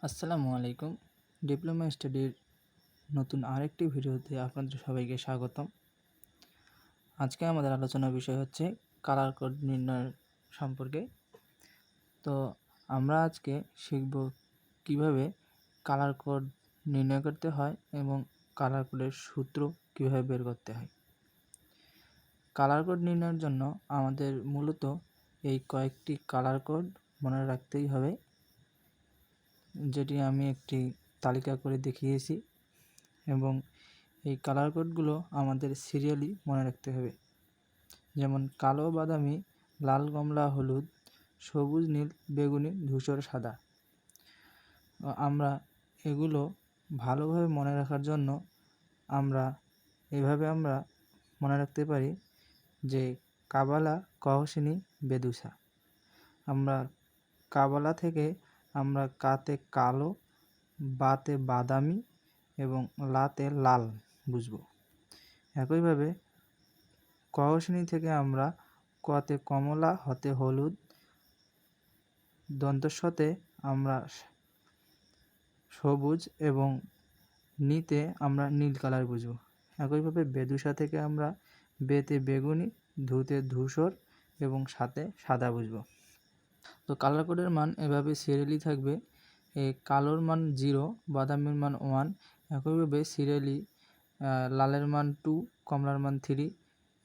আসসালামু আলাইকুম। ডিপ্লোমা স্টাডির নতুন আরেকটি ভিডিওতে আপনাদের সবাইকে স্বাগতম। আজকে আমাদের আলোচনার বিষয় হচ্ছে কালার কোড নির্ণয় সম্পর্কে। তো আমরা আজকে শিখব কিভাবে কালার কোড নির্ণয় করতে হয় এবং কালার কোডের সূত্র কিভাবে বের করতে হয়। কালার কোড নির্ণয়ের জন্য আমাদের মূলত এই কয়েকটি কালার কোড মনে রাখতেই হবে, যেটি আমি একটি তালিকা করে দেখিয়েছি, এবং এই কালার কোডগুলো আমাদের সিরিয়ালি মনে রাখতে হবে। যেমন কালো বাদামি, লাল কমলা হলুদ, সবুজ নীল বেগুনি ধূসর সাদা। আমরা এগুলো ভালোভাবে মনে রাখার জন্য আমরা মনে রাখতে পারি যে কাবালা কহসিনী বেদুসা। আমরা কাবালা থেকে আমরা কাতে কালো, বাতে বাদামি এবং লাতে লাল বুঝব। একইভাবে কহসিনী থেকে আমরা কতে কমলা, হতে হলুদ, দন্তস্বতে আমরা সবুজ এবং নিতে আমরা নীল কালার বুঝব। একইভাবে বেদুসা থেকে আমরা বেতে বেগুনি, ধুতে ধূসর এবং সাথে সাদা বুঝব। তো কালার কোডের মান এভাবে সিরিয়ালি থাকবে। কালোর মান 0, বাদামির মান 1, একইভাবে সিরিয়ালি লালের মান 2, কমলার মান 3,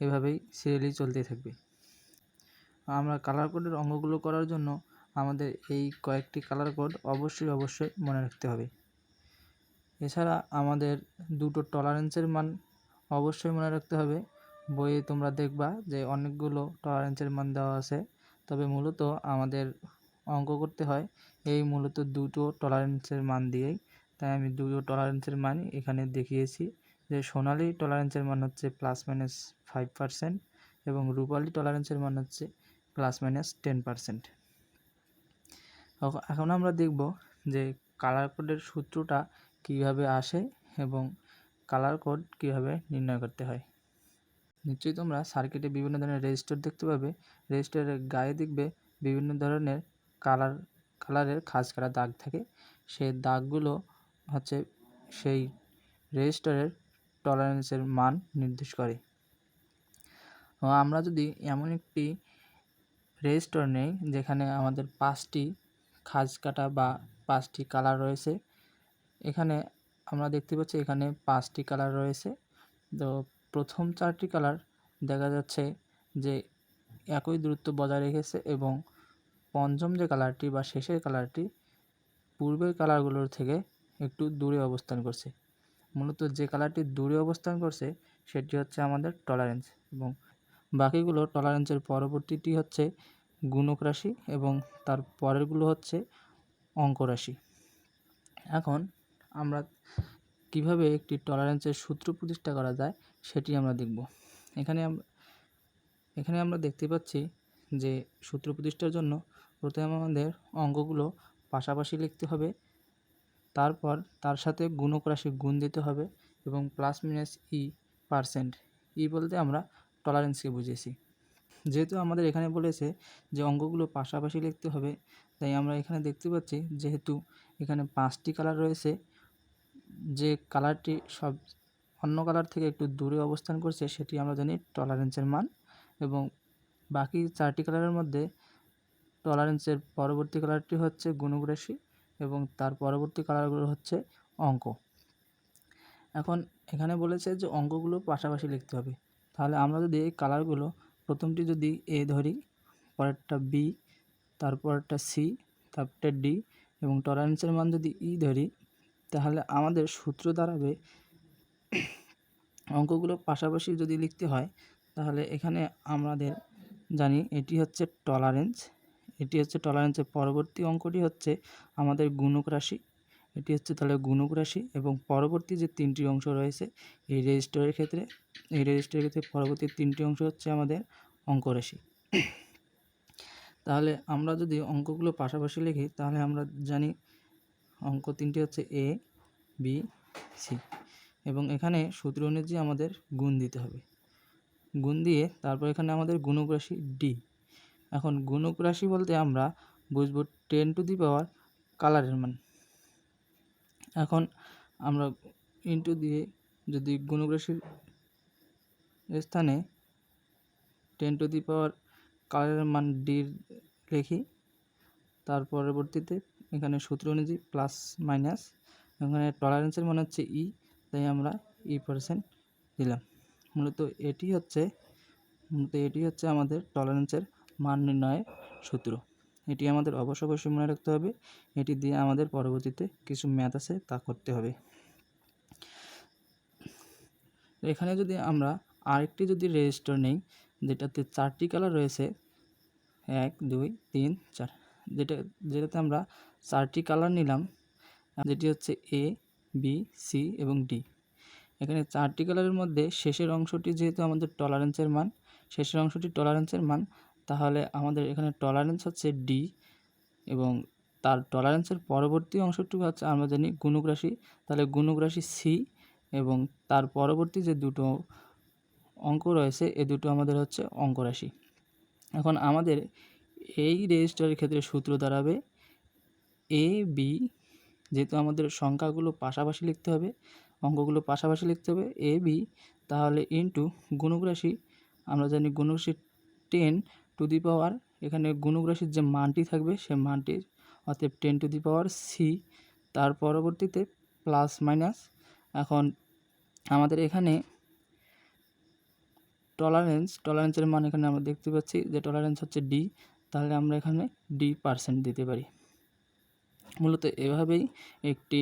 এভাবেই সিরিয়ালি চলতে থাকবে। আমরা কালার কোডের অঙ্কগুলো করার জন্য আমাদের এই কয়েকটি কালার কোড অবশ্যই মনে রাখতে হবে। এছাড়া আমাদের দুটো টলারেন্সের মান অবশ্যই মনে রাখতে হবে। বইয়ে তোমরা দেখবা যে অনেকগুলো টলারেন্সের মান দেওয়া আছে, তবে মূলত আমাদের অঙ্ক করতে হয় এই মূলত দুটো টলারেন্সের মান দিয়েই। তাই আমি দুটো টলারেন্সের মান এখানে দেখিয়েছি। যে সোনালি টলারেন্সের মান হচ্ছে +-5% এবং রূপালি টলারেন্সের মান হচ্ছে +-10%। এখন আমরা দেখব যে কালার কোডের সূত্রটা কিভাবে আসে এবং কালার কোড কিভাবে নির্ণয় করতে হয়। নিশ্চয়ই তোমরা সার্কিটে বিভিন্ন ধরনের রেজিস্টার দেখতে পাবে। রেজিস্টারের গায়ে দেখবে বিভিন্ন ধরনের কালারের খাঁজ কাটা দাগ থাকে। সেই দাগগুলো হচ্ছে সেই রেজিস্টারের টলারেন্সের মান নির্দেশ করে। আমরা যদি এমন একটি রেজিস্টার নেই যেখানে আমাদের 5টি খাঁজ কাটা বা 5টি কালার রয়েছে, এখানে আমরা দেখতে পাচ্ছি এখানে 5টি কালার রয়েছে। তো প্রথম 4টি কালার দেখা যাচ্ছে যে একই দূরত্ব বজায় রেখেছে এবং পঞ্চম যে কালারটি বা শেষের কালারটি পূর্বের কালারগুলোর থেকে একটু দূরে অবস্থান করছে। মূলত যে কালারটি দূরে অবস্থান করছে সেটি হচ্ছে আমাদের টলারেন্স, এবং বাকিগুলো টলারেন্সের পরবর্তীটি হচ্ছে গুণক রাশি এবং তার পরেরগুলো হচ্ছে অঙ্ক রাশি। এখন আমরা কিভাবে একটি টলারেন্সের সূত্র প্রতিষ্ঠা করা যায় সেটি আমরা দেখব। এখানে আমরা দেখতে পাচ্ছি যে সূত্র প্রতিষ্ঠার জন্য প্রথমে আমাদের অঙ্কগুলো পাশাপাশি লিখতে হবে, তারপর তার সাথে গুণক রাশি গুণ দিতে হবে এবং +-e%। বলতে আমরা টলারেন্সকে বুঝিয়েছি। যেহেতু আমাদের এখানে বলেছে যে অঙ্কগুলো পাশাপাশি লিখতে হবে, তাই আমরা এখানে দেখতে পাচ্ছি যেহেতু এখানে 5টি কালার রয়েছে, যে কালারটি সব অন্য কালার থেকে একটু দূরে অবস্থান করছে সেটি আমরা জানি টলারেন্সের মান, এবং বাকি 4টি কালারের মধ্যে টলারেন্সের পরবর্তী কালারটি হচ্ছে গুণক রাশি এবং তার পরবর্তী কালারগুলো হচ্ছে অঙ্ক। এখন এখানে বলেছে যে অঙ্কগুলো পাশাপাশি লিখতে হবে। তাহলে আমরা যদি এই কালারগুলো প্রথমটি যদি এ ধরি, পরেরটা বি, তারপরেরটা সি, তারপরটা ডি এবং টলারেন্সের মান যদি ই ধরি, তাহলে আমাদের সূত্র দাঁড়াবে অঙ্কগুলো পাশাপাশি যদি লিখতে হয় তাহলে এখানে আমাদের জানি এটি হচ্ছে টলারেন্স, এটি হচ্ছে টলারেন্সের পরবর্তী অঙ্কটি হচ্ছে আমাদের গুণক রাশি, এটি হচ্ছে তাহলে গুণক রাশি, এবং পরবর্তী যে 3টি অংশ রয়েছে এই রেজিস্টারের ক্ষেত্রে পরবর্তী 3টি অংশ হচ্ছে আমাদের অঙ্ক রাশি। তাহলে আমরা যদি অঙ্কগুলো পাশাপাশি লিখি তাহলে আমরা জানি অঙ্ক 3টি হচ্ছে এ, বি, সি, এবং এখানে সূত্র অনুযায়ী আমাদের গুণ দিতে হবে। গুণ দিয়ে তারপর এখানে আমাদের গুণক রাশি ডি। এখন গুণক রাশি বলতে আমরা বুঝব 10 টু দি পাওয়ার কালারের মান। এখন আমরা ইনটু দিয়ে যদি গুণক রাশির স্থানে 10⁻⁴ কালারের মান ডি লিখি, তার পরবর্তীতে এখানে সূত্র অনুযায়ী প্লাস মাইনাস, এখানে টলারেন্সের মান হচ্ছে ই, তাই আমরা E% দিলাম। মূলত এটি হচ্ছে আমাদের টলারেন্সের মান নির্ণয়ের সূত্র। এটি আমাদের অবশ্যই মনে রাখতে হবে। এটি দিয়ে আমাদের পরবর্তীতে কিছু ম্যাথ আছে তা করতে হবে। এখানে যদি আমরা আরেকটি রেজিস্টার নেই, যেটাতে 4টি কালার রয়েছে, 1 2 3 4, যেটাতে আমরা 4টি কালার নিলাম, যেটি হচ্ছে এ, বি, সি এবং ডি। এখানে 4টি কালারের মধ্যে শেষের অংশটি যেহেতু আমাদের টলারেন্সের মান, তাহলে আমাদের এখানে টলারেন্স হচ্ছে ডি এবং তার টলারেন্সের পরবর্তী অংশটুকু হচ্ছে আমরা জানি গুণক রাশি, তাহলে গুণক রাশি সি এবং তার পরবর্তী যে দুটো অঙ্ক রয়েছে এ দুটো আমাদের হচ্ছে অঙ্ক রাশি। এখন আমাদের এই রেজিস্টারের ক্ষেত্রে সূত্র দাঁড়াবে এ বি, যেহেতু আমাদের সংখ্যাগুলো পাশাপাশি লিখতে হবে, অঙ্কগুলো পাশাপাশি লিখতে হবে, এ বি, তাহলে ইনটু গুণক রাশি, আমরা জানি গুণক রাশি 10⁻, এখানে গুণক রাশির যে মানটি থাকবে সে মানটি অতএব 10⁻⁴ সি, তার পরবর্তীতে প্লাস মাইনাস। এখন আমাদের এখানে টলারেন্সের মান এখানে আমরা দেখতে পাচ্ছি যে টলারেন্স হচ্ছে ডি, তাহলে আমরা এখানে D% দিতে পারি। মূলত এভাবেই একটি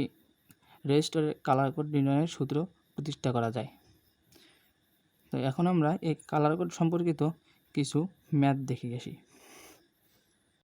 রেজিস্টারের কালার কোড নির্ণয়ের সূত্র প্রতিষ্ঠা করা যায়। তো এখন আমরা এই কালার কোড সম্পর্কিত কিছু ম্যাথ দেখে আসি।